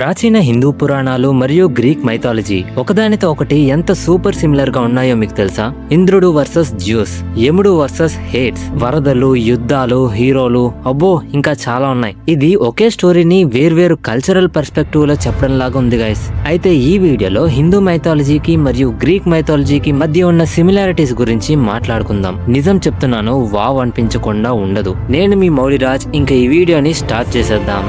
ప్రాచీన హిందూ పురాణాలు మరియు గ్రీక్ మైథాలజీ ఒకదానితో ఒకటి ఎంత సూపర్ సిమిలర్ గా ఉన్నాయో మీకు తెలుసా? ఇంద్రుడు వర్సెస్ జ్యూస్, యముడు వర్సెస్ హేట్స్, వరదలు, యుద్ధాలు, హీరోలు, అబ్బో ఇంకా చాలా ఉన్నాయి. ఇది ఒకే స్టోరీని వేర్వేరు కల్చరల్ పర్స్పెక్టివ్ లో చెప్పడం లాగా ఉంది గైస్. అయితే ఈ వీడియోలో హిందూ మైథాలజీకి మరియు గ్రీక్ మైథాలజీకి మధ్య ఉన్న సిమిలారిటీస్ గురించి మాట్లాడుకుందాం. నిజం చెప్తున్నాను, వావ్ అనిపించకుండా ఉండదు. నేను మీ మౌలిరాజ్. ఇంకా ఈ వీడియోని స్టార్ట్ చేసేద్దాం.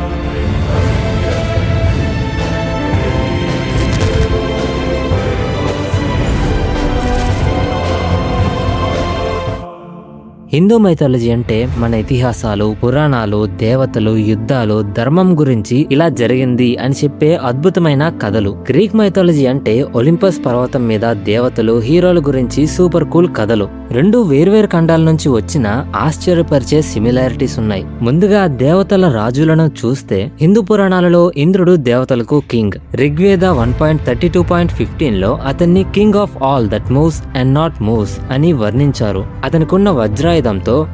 హిందూ మైథాలజీ అంటే మన ఇతిహాసాలు, పురాణాలు, దేవతలు, యుద్ధాలు, ధర్మం గురించి ఇలా జరిగింది అని చెప్పే అద్భుతమైన కథలు. గ్రీక్ మైథాలజీ అంటే ఒలింపస్ పర్వతం మీద దేవతలు, హీరోల గురించి సూపర్ కూల్ కథలు. రెండు వేర్వేరు ఖండాల నుంచి వచ్చిన ఆశ్చర్యపరిచే సిమిలారిటీస్ ఉన్నాయి. ముందుగా దేవతల రాజులను చూస్తే హిందూ పురాణాలలో ఇంద్రుడు దేవతలకు కింగ్. ఋగ్వేద 1.32.15 లో అతన్ని king of all that moves and not moves అని వర్ణించారు. అతనికున్న వజ్రాయుధంతో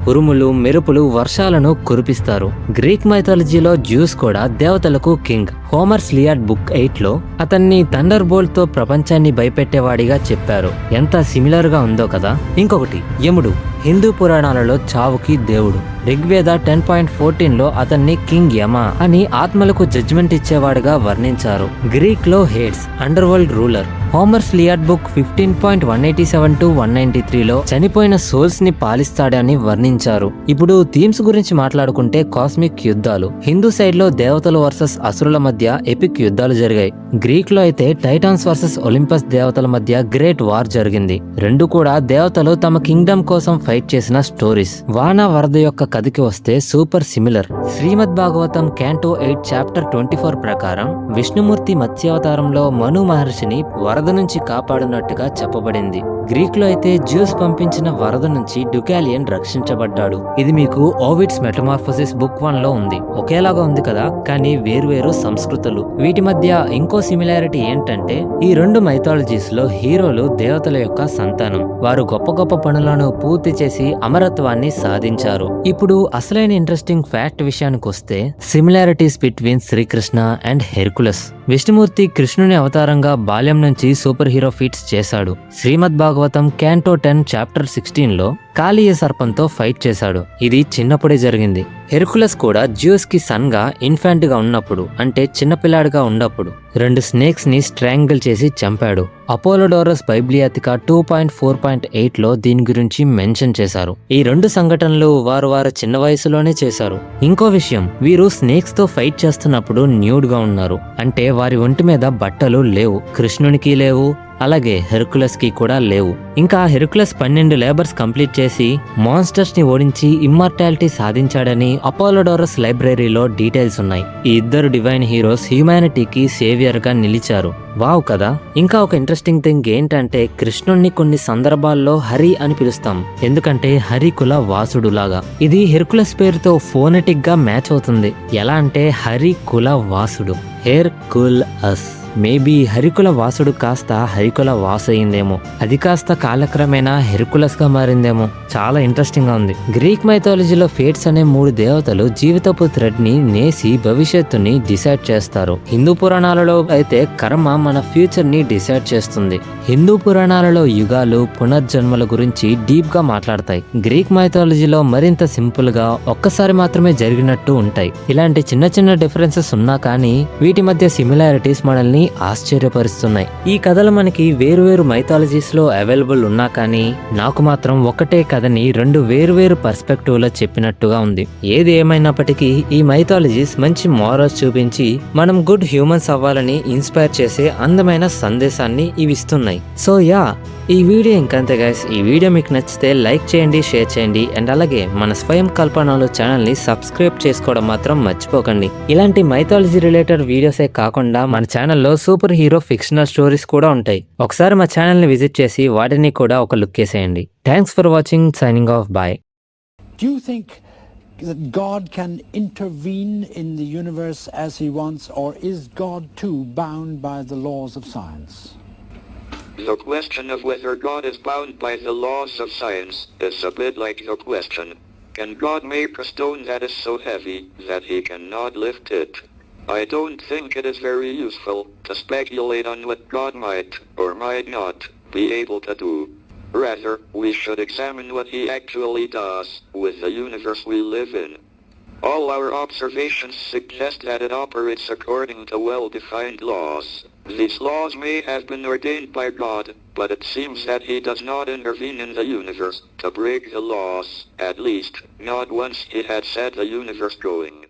ఉరుములు, మెరుపులు, వర్షాలను కురిపిస్తారు. గ్రీక్ మైథాలజీలో జ్యూస్ కూడా దేవతలకు కింగ్. హోమర్స్ లియాడ్ బుక్ 8 లో అతన్ని థండర్ బోల్ట్ తో ప్రపంచాన్ని భయపెట్టేవాడిగా చెప్పారు. ఎంత సిమిలర్ గా ఉందో కదా. ఇంకొకటి యముడు, హిందూ పురాణాలలో చావుకి దేవుడు. ఋగ్వేద 10.14 లో అతన్ని కింగ్ యమ అని ఆత్మలకు జడ్జిమెంట్ ఇచ్చేవాడుగా వర్ణించారు. గ్రీక్ లో Hades, underworld ruler. Homer's Iliad book 15.187-193 లో చనిపోయిన సోల్స్ ని పాలిస్తాడని వర్ణించారు. ఇప్పుడు థీమ్స్ గురించి మాట్లాడుకుంటే కాస్మిక్ యుద్ధాలు. హిందూ సైడ్ లో దేవతలు వర్సెస్ అసురుల మధ్య ఎపిక్ యుద్ధాలు జరిగాయి. గ్రీక్ లో అయితే టైటాన్స్ వర్సెస్ ఒలింపస్ దేవతల మధ్య గ్రేట్ వార్ జరిగింది. రెండు కూడా దేవతలు తమ కింగ్డమ్ కోసం ఫైట్ చేసిన స్టోరీస్. వాన వరద యొక్క కథకి వస్తే సూపర్ సిమిలర్. శ్రీమద్ భాగవతం క్యాంటో 8 చాప్టర్ 24 ప్రకారం విష్ణుమూర్తి మత్స్యావతారంలో మను మహర్షిని వరద నుంచి కాపాడినట్టుగా చెప్పబడింది. గ్రీక్ లో అయితే జ్యూస్ పంపించిన వరద నుంచి డుకాలియన్ రక్షించబడ్డాడు. ఇది మీకు ఓవిడ్స్ మెటమార్ఫోసిస్ బుక్ 1 లో ఉంది. ఒకేలాగా ఉంది కదా, కానీ వేర్వేరు సంస్కృతులు. వీటి మధ్య ఇంకో సిమిలారిటీ ఏంటంటే ఈ రెండు మైథాలజీస్ లో హీరోలు దేవతల యొక్క సంతానం. వారు గొప్ప గొప్ప పనులను పూర్తి చేసి అమరత్వాన్ని సాధించారు. ఇప్పుడు అసలైన ఇంట్రెస్టింగ్ ఫ్యాక్ట్ విషయానికి వస్తే similarities between Sri Krishna and Hercules. Vishnumurthy కృష్ణుని అవతారంగా బాల్యం నుంచి సూపర్ హీరో ఫీట్స్ చేశాడు. శ్రీమద్ భాగవతం క్యాంటో 10 చాప్టర్ 16 లో కాళీయ సర్పంతో ఫైట్ చేశాడు. ఇది చిన్నప్పుడే జరిగింది. హెర్కులస్ కూడా జ్యూస్ కి సన్ గా ఇన్ఫాంట్ గా ఉన్నప్పుడు, అంటే చిన్నపిల్లాడిగా ఉన్నప్పుడు 2 స్నేక్స్ ని స్ట్రాంగిల్ చేసి చంపాడు. అపోలోడోరస్ బైబ్లియాతికా 2.4.8 లో దీని గురించి మెన్షన్ చేశారు. ఈ రెండు సంఘటనలు వారు చిన్న వయసులోనే చేశారు. ఇంకో విషయం, వీరు స్నేక్స్ తో ఫైట్ చేస్తున్నప్పుడు న్యూడ్ గా ఉన్నారు. అంటే వారి ఒంటి మీద బట్టలు లేవు. కృష్ణునికి లేవు, అలాగే హెర్కులస్ కి కూడా లేవు. ఇంకా హెర్కులస్ 12 లేబర్స్ కంప్లీట్ చేసి మాన్స్టర్స్ ని ఓడించి ఇమ్మార్టాలిటీ సాధించాడని అపోలోడోరస్ లైబ్రరీలో డీటెయిల్స్ ఉన్నాయి. ఈ ఇద్దరు డివైన్ హీరోస్ హ్యూమానిటీకి సేవియర్ గా నిలిచారు. వావ్ కదా. ఇంకా ఒక ఇంట్రెస్టింగ్ థింగ్ ఏంటంటే కృష్ణుణ్ణి కొన్ని సందర్భాల్లో హరి అని పిలుస్తాం, ఎందుకంటే హరికుల వాసుడు లాగా. ఇది హెర్కులస్ పేరుతో ఫోనెటిక్ గా మ్యాచ్ అవుతుంది. ఎలా అంటే హరి కుల వాసుడు, హెర్కుల్ అస్. మేబీ హరికుల వాసుడు కాస్త హరికుల వాసు అయిందేమో, అది కాస్త కాలక్రమేణా హెర్కులస్ గా మారిందేమో. చాలా ఇంట్రెస్టింగ్ గా ఉంది. గ్రీక్ మైథాలజీలో ఫేట్స్ అనే 3 దేవతలు జీవితపు థ్రెడ్ ని నేసి భవిష్యత్తుని డిసైడ్ చేస్తారు. హిందూ పురాణాలలో అయితే కర్మ మన ఫ్యూచర్ ని డిసైడ్ చేస్తుంది. హిందూ పురాణాలలో యుగాలు, పునర్జన్మల గురించి డీప్ గా మాట్లాడతాయి. గ్రీక్ మైథాలజీలో మరింత సింపుల్ గా ఒక్కసారి మాత్రమే జరిగినట్టు ఉంటాయి. ఇలాంటి చిన్న చిన్న డిఫరెన్సెస్ ఉన్నా కానీ వీటి మధ్య సిమిలారిటీస్ మనల్ని ఆశ్చర్యపరుస్తున్నాయి. ఈ కథలు మనకి వేరువేరు మైథాలజీస్ లో అవైలబుల్ ఉన్నా కానీ నాకు మాత్రం ఒకటే కథని 2 వేరువేరు పర్స్పెక్టివ్ లో చెప్పినట్టుగా ఉంది. ఏది ఏమైనప్పటికీ ఈ మైథాలజీస్ మంచి మోరల్స్ చూపించి మనం గుడ్ హ్యూమన్స్ అవ్వాలని ఇన్స్పైర్ చేసే అందమైన సందేశాన్ని ఇవి ఇస్తున్నాయి. సో ఈ వీడియో ఇంకంతే గైస్. ఈ వీడియో మీకు నచ్చితే లైక్ చేయండి, షేర్ చేయండి, అండ్ అలాగే మన స్వయం కల్పనలో ఛానల్ ని సబ్స్క్రైబ్ చేసుకోవడం మాత్రం మర్చిపోకండి. ఇలాంటి మైథాలజీ రిలేటెడ్ వీడియోసే కాకుండా మన ఛానల్లో సూపర్ హీరో ఫిక్షనల్ స్టోరీస్ కూడా ఉంటాయి. ఒకసారి మా ఛానల్ ని విజిట్ చేసి వాటిని కూడా ఒక లుక్ వేసేయండి. Thanks for watching. Signing off. Bye. Do you think that God can intervene in the universe as he wants, or is God too bound by the laws of science? The question of whether God is bound by the laws of science is a bit like the question, can God make a stone that is so heavy that he cannot lift it? I don't think it is very useful to speculate on what God might or might not be able to do. Rather, we should examine what he actually does with the universe we live in. All our observations suggest that it operates according to well-defined laws. These laws may have been ordained by God, but it seems that he does not intervene in the universe to break the laws, at least, not once he had set the universe going.